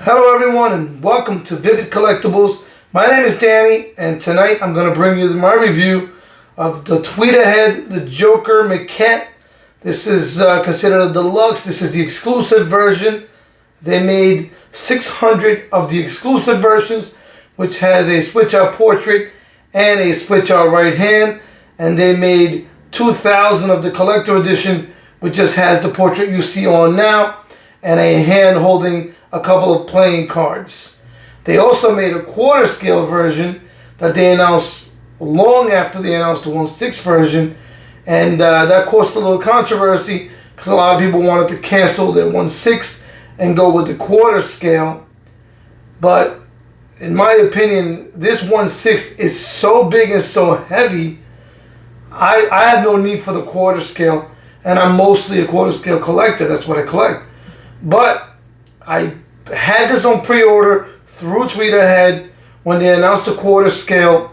Hello everyone and welcome to Vivid Collectibles. My name is Danny and tonight I'm going to bring you my review of the Tweeterhead the Joker Maquette. This is considered a deluxe. This is the exclusive version. They made 600 of the exclusive versions, which has a switch out portrait and a switch out right hand, and they made 2,000 of the collector edition, which just has the portrait you see on now and a hand holding a couple of playing cards. They also made a quarter scale version that they announced long after they announced the 1/6 version, and that caused a little controversy because a lot of people wanted to cancel their 1/6 and go with the quarter scale. But in my opinion, this 1/6 is so big and so heavy, I have no need for the quarter scale, and I'm mostly a quarter scale collector. That's what I collect. But I had this on pre-order through Tweeterhead. When they announced the quarter scale,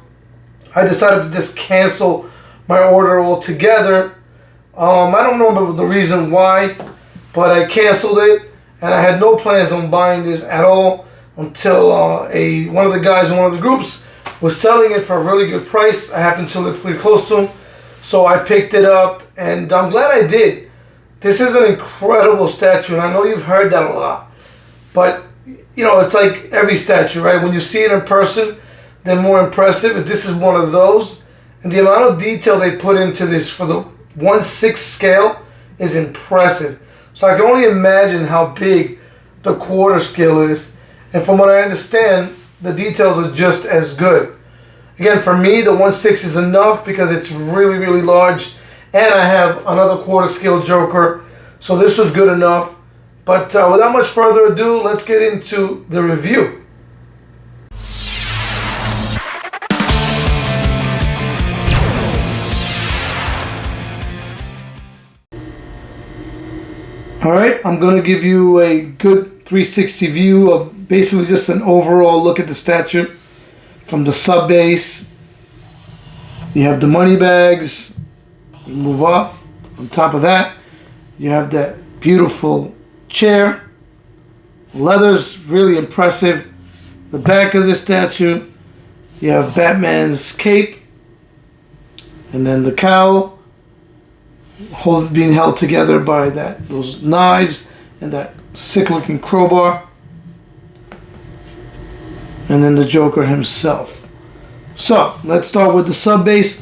I decided to just cancel my order altogether. I don't know the reason why, but I canceled it, and I had no plans on buying this at all until one of the guys in one of the groups was selling it for a really good price. I happened to live pretty close to him, so I picked it up, and I'm glad I did. This is an incredible statue, and I know you've heard that a lot. But, you know, it's like every statue, right? When you see it in person, they're more impressive. But this is one of those. And the amount of detail they put into this for the 1/6 scale is impressive. So I can only imagine how big the quarter scale is. And from what I understand, the details are just as good. Again, for me, the 1/6 is enough because it's really, really large. And I have another quarter scale Joker. So this was good enough. But without much further ado, let's get into the review. Alright, I'm going to give you a good 360 view of basically just an overall look at the statue. From the sub base, you have the money bags. You move up. On top of that, you have that beautiful chair. Leather's really impressive. The back of the statue, you have Batman's cape, and then the cowl being held together by those knives and that sick-looking crowbar, and then the Joker himself. So let's start with the sub base.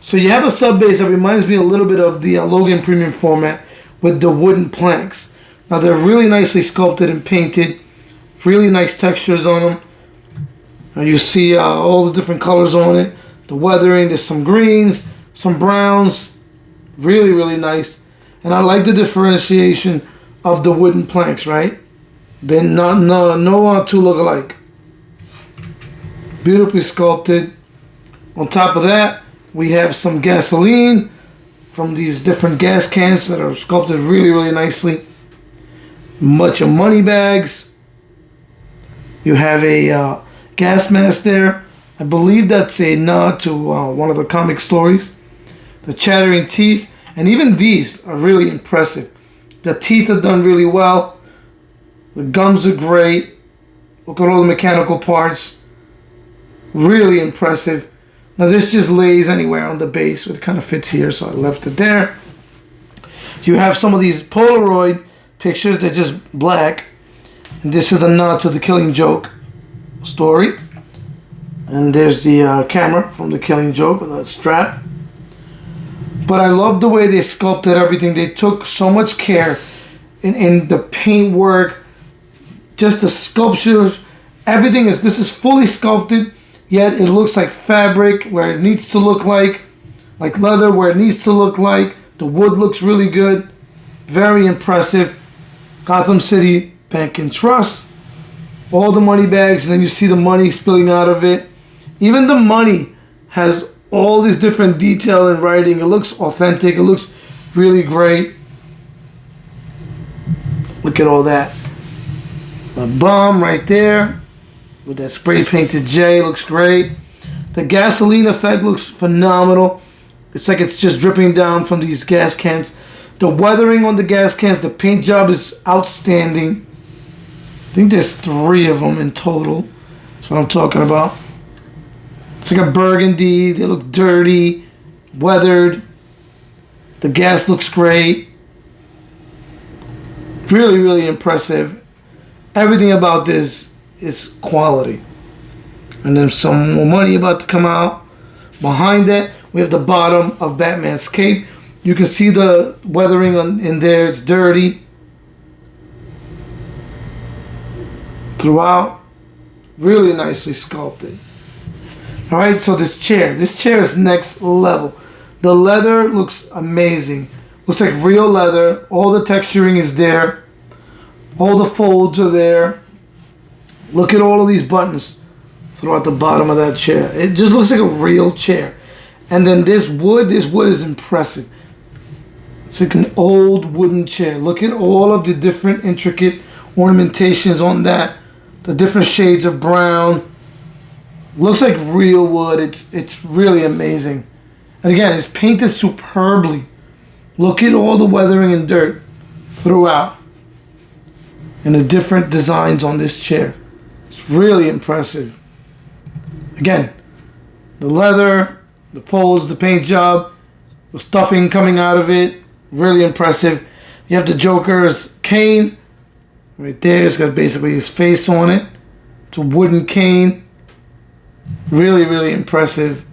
So you have a sub base that reminds me a little bit of the Logan Premium format with the wooden planks. Now they're really nicely sculpted and painted, really nice textures on them. Now you see all the different colors on it. The weathering, there's some greens, some browns, really, really nice. And I like the differentiation of the wooden planks, right? They're no two look alike. Beautifully sculpted. On top of that, we have some gasoline from these different gas cans that are sculpted really, really nicely. Much of money bags. You have a gas mask there. I believe that's a nod to one of the comic stories. The chattering teeth, and even these are really impressive. The teeth are done really well. The gums are great. Look at all the mechanical parts. Really impressive. Now this just lays anywhere on the base. It kind of fits here, so I left it there. You have some of these Polaroid pictures. They're just black. And this is a nod to the Killing Joke story. And there's the camera from the Killing Joke with that strap. But I love the way they sculpted everything. They took so much care in the paint work, just the sculptures. Everything is, this is fully sculpted. Yet it looks like fabric where it needs to look like leather where it needs to look like. The wood looks really good. Very impressive. Gotham City Bank and Trust. All the money bags, and then you see the money spilling out of it. Even the money has all this different detail in writing. It looks authentic. It looks really great. Look at all that. A bomb right there. With that spray painted J, looks great. The gasoline effect looks phenomenal. It's like it's just dripping down from these gas cans. The weathering on the gas cans, the paint job is outstanding. I think there's 3 of them in total. That's what I'm talking about. It's like a burgundy. They look dirty, weathered. The gas looks great. Really, really impressive. Everything about this is quality. And then some more money about to come out. Behind that, we have the bottom of Batman's cape. You can see the weathering in there. It's dirty. Throughout, really nicely sculpted. All right, so this chair is next level. The leather looks amazing. Looks like real leather. All the texturing is there. All the folds are there. Look at all of these buttons throughout the bottom of that chair. It just looks like a real chair. And then this wood is impressive. It's like an old wooden chair. Look at all of the different intricate ornamentations on that. The different shades of brown. Looks like real wood. It's really amazing. And again, it's painted superbly. Look at all the weathering and dirt throughout. And the different designs on this chair. It's really impressive. Again, the leather, the folds, the paint job, the stuffing coming out of it. Really impressive. You have the Joker's cane. Right there, it's got basically his face on it. It's a wooden cane. Really, really impressive.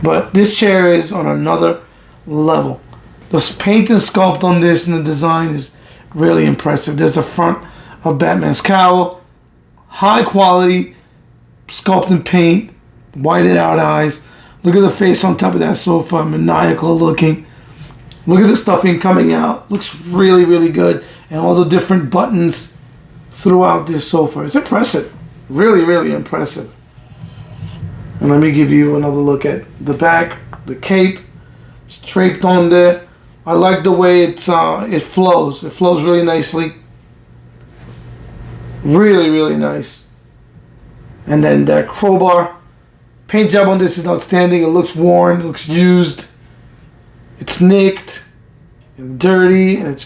But this chair is on another level. The paint and sculpt on this and the design is really impressive. There's the front of Batman's cowl. High quality sculpted paint. Whited out eyes. Look at the face on top of that sofa. Maniacal looking. Look at the stuffing coming out. Looks really, really good. And all the different buttons throughout this sofa. It's impressive. Really, really impressive. And let me give you another look at the back. The cape. It's draped on there. I like the way it flows. It flows really nicely. Really, really nice. And then that crowbar. Paint job on this is outstanding. It looks worn. It looks used. It's nicked and dirty, and it's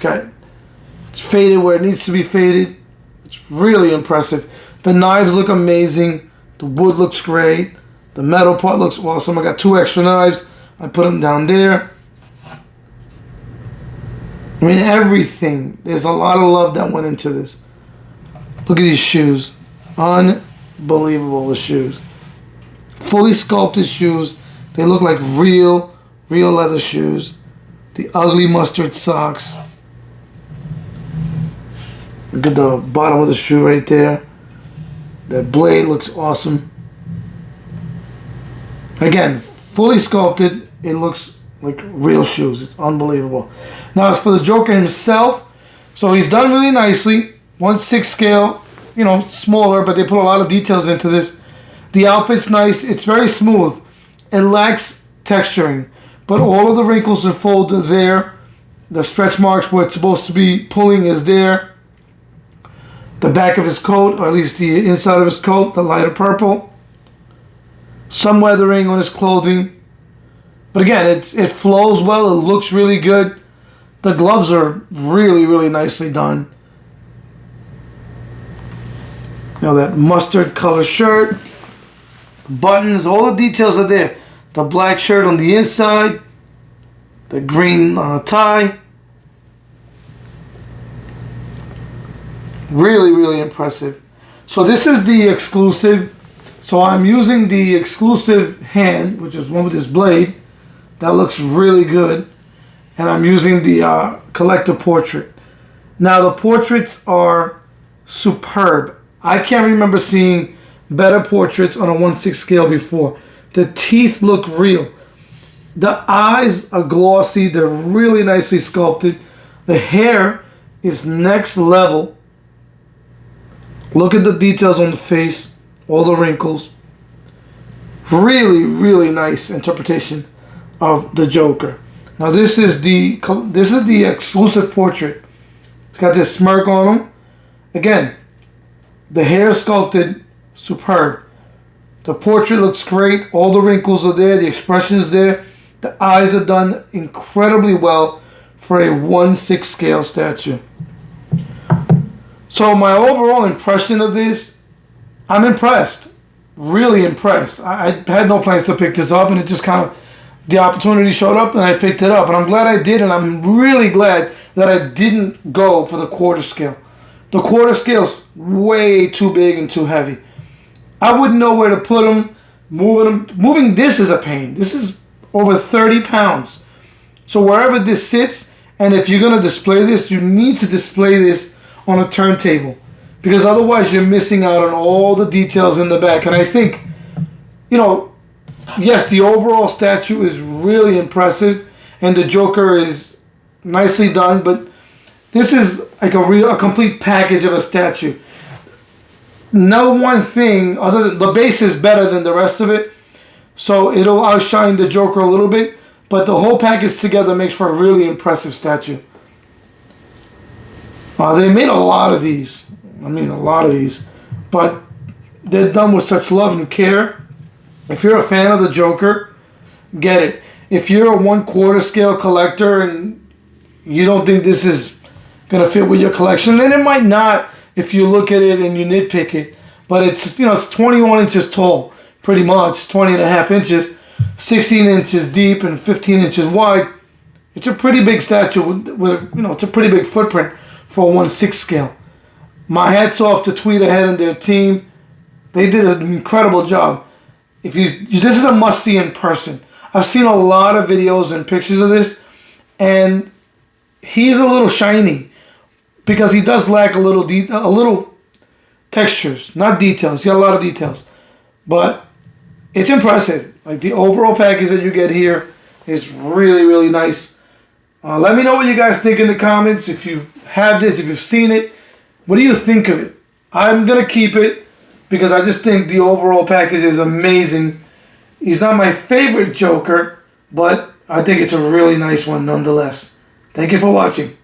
faded where it needs to be faded. It's really impressive. The knives look amazing. The wood looks great. The metal part looks awesome. I got 2 extra knives. I put them down there. I mean, everything. There's a lot of love that went into this. Look at these shoes. Unbelievable, the shoes. Fully sculpted shoes. They look like real leather shoes. The ugly mustard socks. Look at the bottom of the shoe right there. That blade looks awesome. Again, fully sculpted. It looks like real shoes. It's unbelievable. Now, as for the Joker himself, so he's done really nicely. 1/6 scale, smaller, but they put a lot of details into this. The outfit's nice. It's very smooth. It lacks texturing, but all of the wrinkles and folds are there. The stretch marks where it's supposed to be pulling is there. The back of his coat, or at least the inside of his coat, the lighter purple. Some weathering on his clothing. But again, it flows well. It looks really good. The gloves are really, really nicely done. That mustard color shirt. Buttons, all the details are there. The black shirt on the inside. The green tie. Really, really impressive. So this is the exclusive. So I'm using the exclusive hand, which is one with this blade. That looks really good. And I'm using the collector portrait. Now the portraits are superb. I can't remember seeing better portraits on a 1/6 scale before. The teeth look real. The eyes are glossy. They're really nicely sculpted. The hair is next level. Look at the details on the face. All the wrinkles. Really, really nice interpretation of the Joker. Now this is the exclusive portrait. It's got this smirk on him. Again, the hair sculpted, superb. The portrait looks great. All the wrinkles are there. The expression is there. The eyes are done incredibly well for a 1/6 scale statue. So my overall impression of this, I'm impressed. Really impressed. I had no plans to pick this up, and it just kind of, the opportunity showed up and I picked it up. And I'm glad I did, and I'm really glad that I didn't go for the quarter scale. The quarter scale's way too big and too heavy. I wouldn't know where to put them. Moving this is a pain. This is over 30 pounds. So wherever this sits, and if you're going to display this, you need to display this on a turntable, because otherwise you're missing out on all the details in the back. And I think, you know, yes, the overall statue is really impressive, and the Joker is nicely done, but this is like a complete package of a statue. No one thing other than the base is better than the rest of it, so it'll outshine the Joker a little bit, but the whole package together makes for a really impressive statue. They made a lot of these. I mean, a lot of these, but they're done with such love and care. If you're a fan of the Joker, get it. If you're a 1/4 scale collector and you don't think this is gonna fit with your collection, then it might not if you look at it and you nitpick it. But it's, you know, it's 21 inches tall, pretty much 20 and a half inches, 16 inches deep and 15 inches wide. It's a pretty big statue with you know, it's a pretty big footprint for a 1/6 scale. My hat's off to Tweeterhead and their team. They did an incredible job. This is a must-see in person. I've seen a lot of videos and pictures of this, and he's a little shiny because he does lack a little textures, not details. He got a lot of details, but it's impressive. Like, the overall package that you get here is really, really nice. Let me know what you guys think in the comments. If you have this, if you've seen it, what do you think of it? I'm gonna keep it because I just think the overall package is amazing. He's not my favorite Joker, but I think it's a really nice one nonetheless. Thank you for watching.